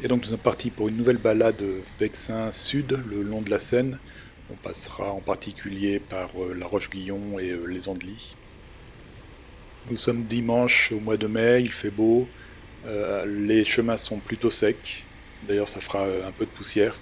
Et donc nous sommes partis pour une nouvelle balade Vexin Sud, le long de la Seine. On passera en particulier par La Roche-Guyon et les Andelys. Nous sommes dimanche au mois de mai, il fait beau, les chemins sont plutôt secs, d'ailleurs ça fera un peu de poussière.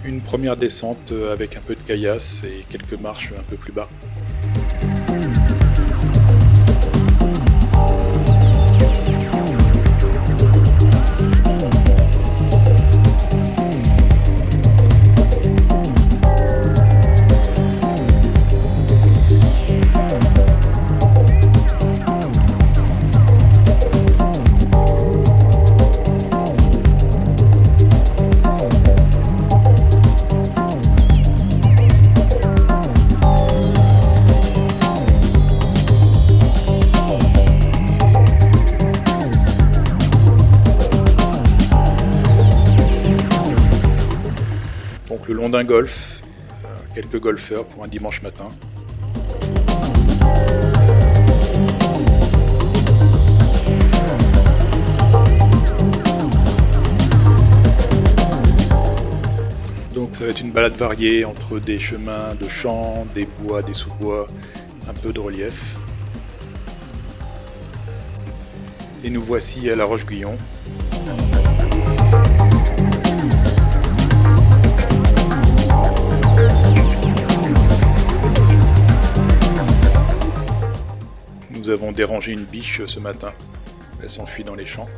Une première descente avec un peu de caillasse et quelques marches un peu plus bas. Donc le long d'un golf, quelques golfeurs pour un dimanche matin. Donc ça va être une balade variée entre des chemins de champs, des bois, des sous-bois, un peu de relief. Et nous voici à La Roche-Guyon. Nous avons dérangé une biche ce matin, elle s'enfuit dans les champs.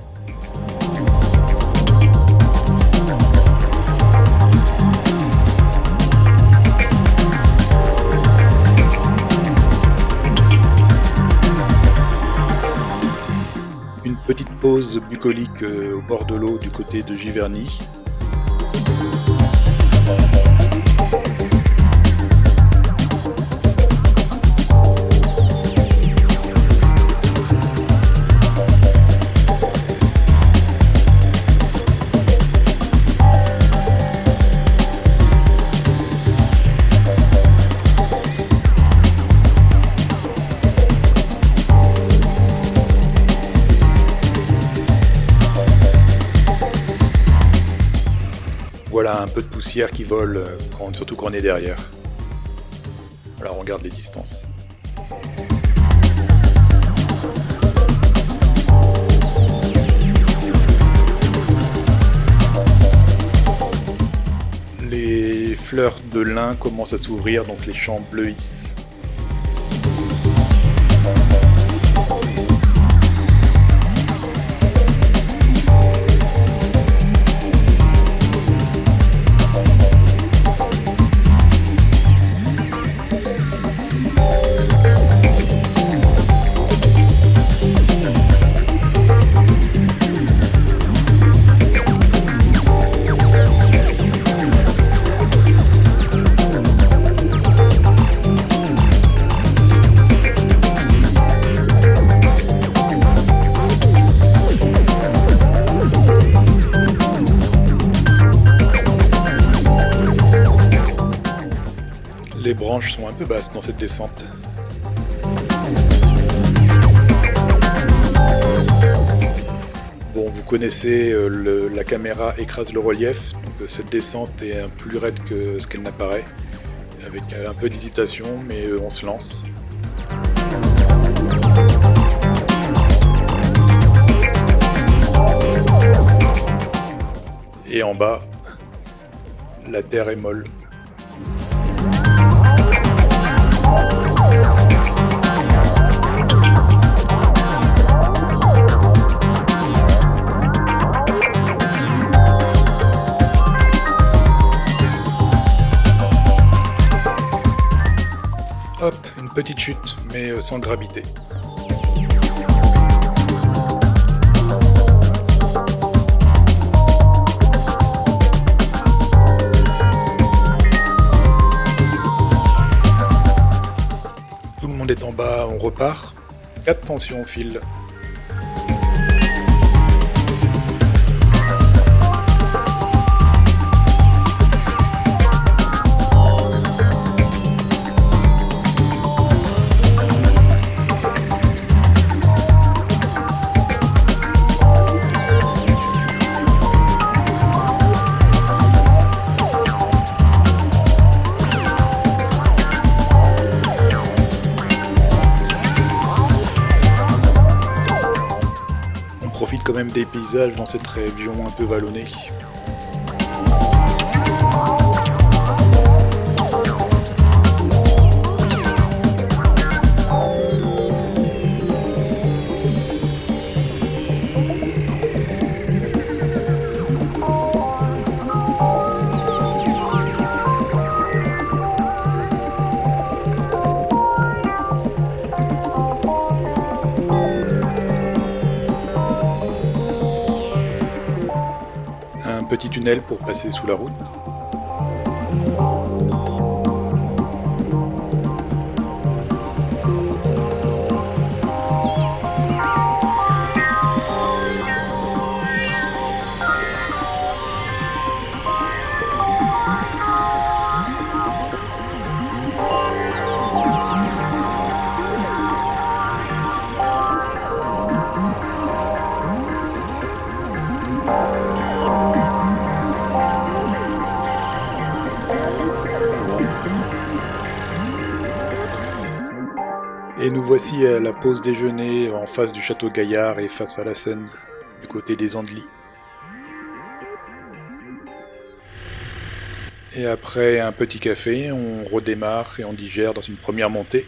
Une petite pause bucolique au bord de l'eau du côté de Giverny. Voilà un peu de poussière qui vole, surtout quand on est derrière. Voilà, on regarde les distances. Les fleurs de lin commencent à s'ouvrir, donc les champs bleuissent. Les branches sont un peu basses dans cette descente. Bon, vous connaissez, la caméra écrase le relief, donc cette descente est plus raide que ce qu'elle n'apparaît, avec un peu d'hésitation, mais on se lance. Et en bas, la terre est molle. Hop, une petite chute, mais sans gravité. monde est en bas, on repart. 4 tensions au fil. On profite quand même des paysages dans cette région un peu vallonnée. Un petit tunnel pour passer sous la route. Et nous voici à la pause déjeuner en face du château Gaillard et face à la Seine, du côté des Andelys. Et après un petit café, on redémarre et on digère dans une première montée.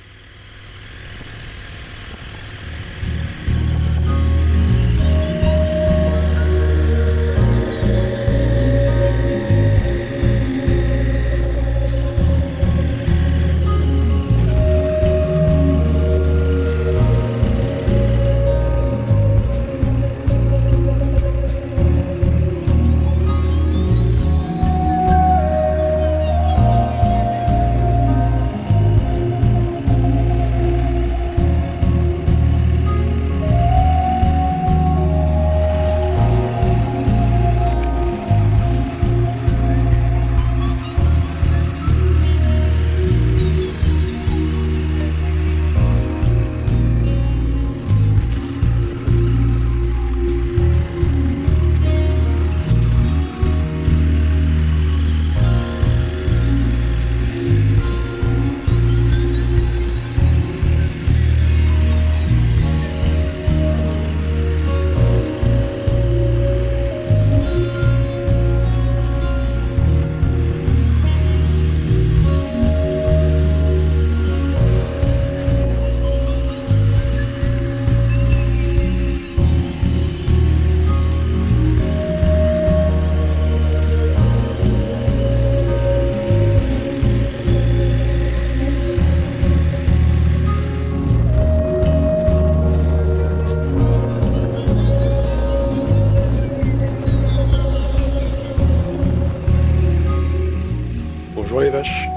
Bonjour les vaches.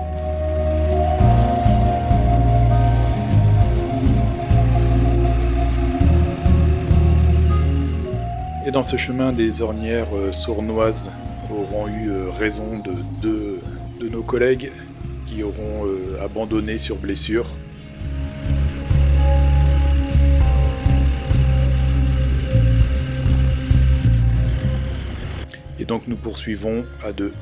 Et dans ce chemin, des ornières sournoises auront eu raison de deux de nos collègues qui auront abandonné sur blessure. Et donc nous poursuivons à deux.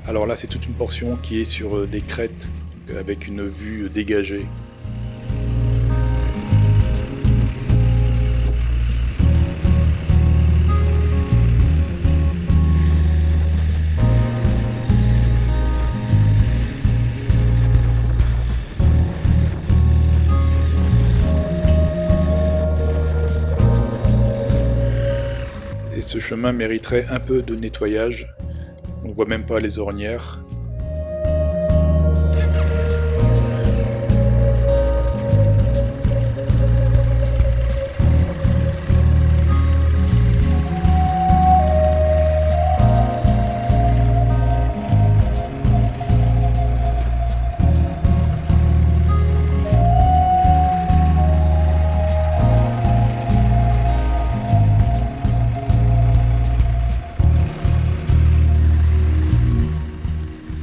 Alors là, c'est toute une portion qui est sur des crêtes avec une vue dégagée. ce chemin mériterait un peu de nettoyage. On ne voit même pas les ornières.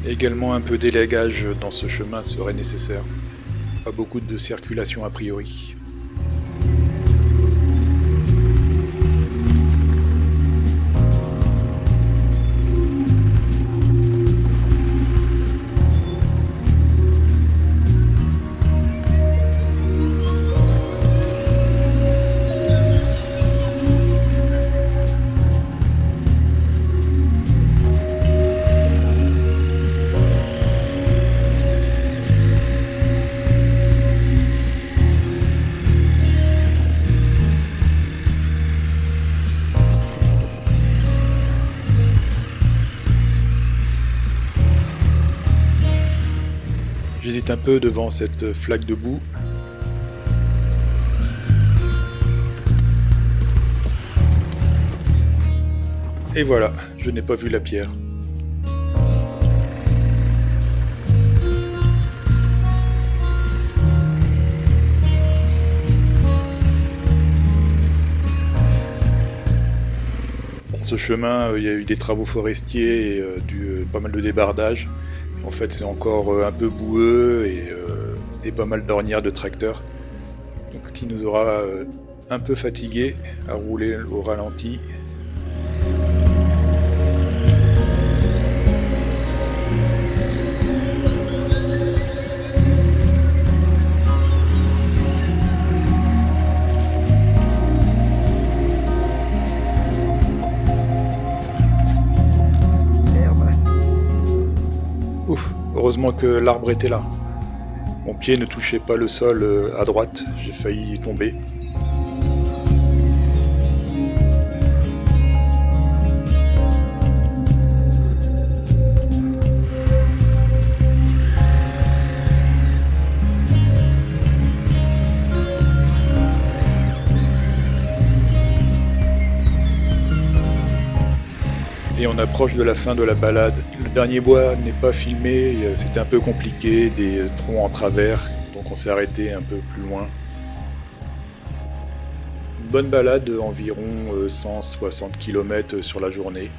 Également un peu d'élagage dans ce chemin serait nécessaire. Pas beaucoup de circulation a priori. J'hésite un peu devant cette flaque de boue. Et voilà, je n'ai pas vu la pierre. Bon, ce chemin, il y a eu des travaux forestiers et pas mal de débardage. En fait, c'est encore un peu boueux et pas mal d'ornières de tracteurs. Donc, ce qui nous aura un peu fatigué à rouler au ralenti. Ouf, heureusement que l'arbre était là. Mon pied ne touchait pas le sol à droite, j'ai failli tomber. Et on approche de la fin de la balade. Le dernier bois n'est pas filmé, c'était un peu compliqué, des troncs en travers, donc on s'est arrêté un peu plus loin. Une bonne balade, environ 160 km sur la journée.